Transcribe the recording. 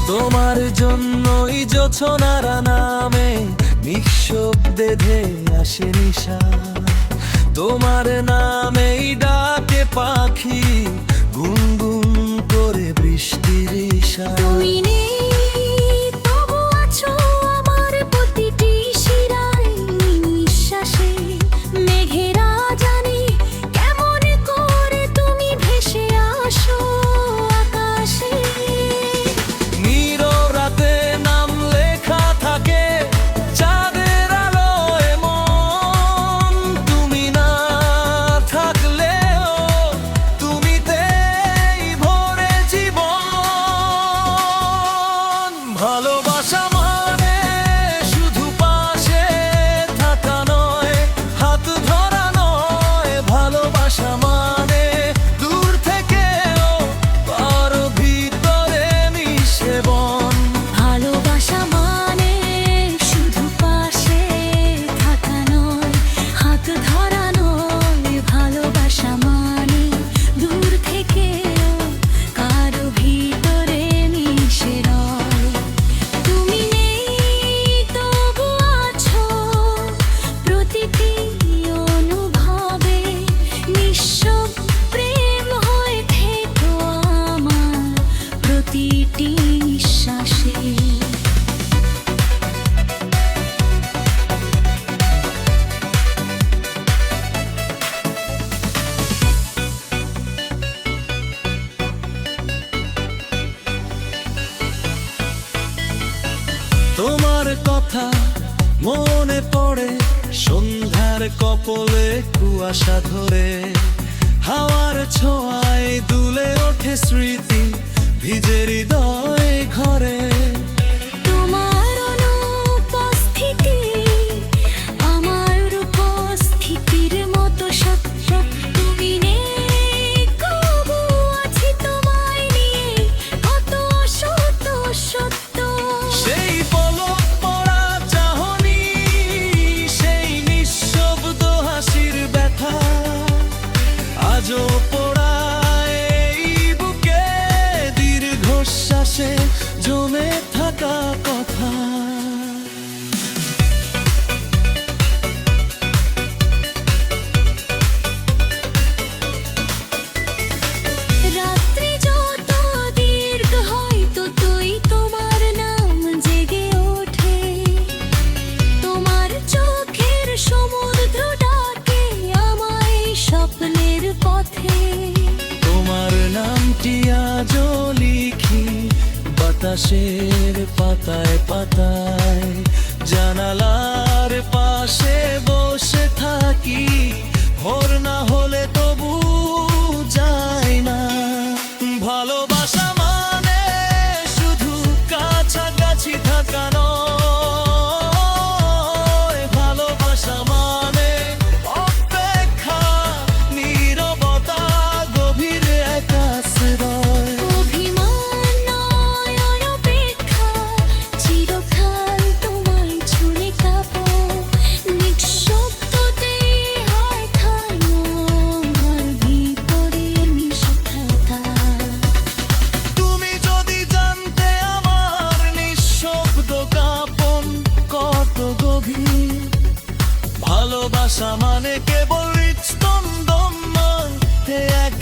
তোমার জন্যই জোছনারা নামে নিঃশব্দে ধেয়ে আসে নিশা। তোমার নামেই ডাকে পাখি গুনগুন করে বৃষ্টির ঈশা। তুমি নেই তবু আছো আমার প্রতিটি শিরায় নিঃশ্বাসে। মেঘেরা জানে কেমন করে তুমি ভেসে আসো আকাশে। নীররাতে নাম লেখা থাকে চাঁদের আলোয় মন। তুমি না থাকলেও তুমিতেই ভরে জীবন। ভালোবাসা মানে শুধু পাশে থাকা নয়, হাত ধরা নয়। ভালোবাসা মানে দূর থেকেও কারো ভিতরে মিশে বন। ভালোবাসা মানে শুধু পাশে থাকা নয়, হাত ধরা নয়। ভালোবাসা মানে দূর থেকে কারো ভিতরে মিশে রয়। তুমি নেই তবু আছো প্রতিটি অনুভবে। নিঃশব্দ প্রেম হয়ে থেকো আমার প্রতিটি নিঃশ্বাসে। তোমার কথা মনে পড়ে সন্ধ্যার কপলে কুয়াশা ধরে। হাওয়ার ছোঁয়ায় দুলে ওঠে স্মৃতি ভিজে হৃদয় ঘরে। তোমার অনুপস্থিতি আমার উপস্থিতির মতো সত্য। তুমি নেই তবু আছি তোমায় নিয়ে কত শত সত্য। সেই পলক পড়া চাহনি, সেই নিঃশব্দ হাসির ব্যথা আজও পোড়ায় এই বুকে। দীর্ঘশ্বাসে জমে থাকা কথা। রাত্রি যত দীর্ঘ হয় ততই তোমার নাম জেগে ওঠে। তোমার চোখের সমুদ্র ডাকে আমায় স্বপ্নের পথে। তোমার নামটি আজও লিখি বাতাসের পাতায় পাতায়। জানালার পাশে বসে থাকি, ভোর না হলে তবু যায় না। ভালোবাসা মানে শুধু কাছাকাছি থাকা নয়। ভালোবাসা মানে অপেক্ষা, নীরবতা, গভীর একাশ্রয়। অভিমান নয় অপেক্ষা, চিরকাল তোমায় ছুঁয়ে কাঁপো। নিঃশব্দতেই হয় থামো আমার ভিতরে মিশে থাকা। তুমি যদি জানতে আমার নিঃশব্দ কাঁপন কত গভীর। ভালোবাসা মানে কেবল হৃৎস্পন্দন নয়, এক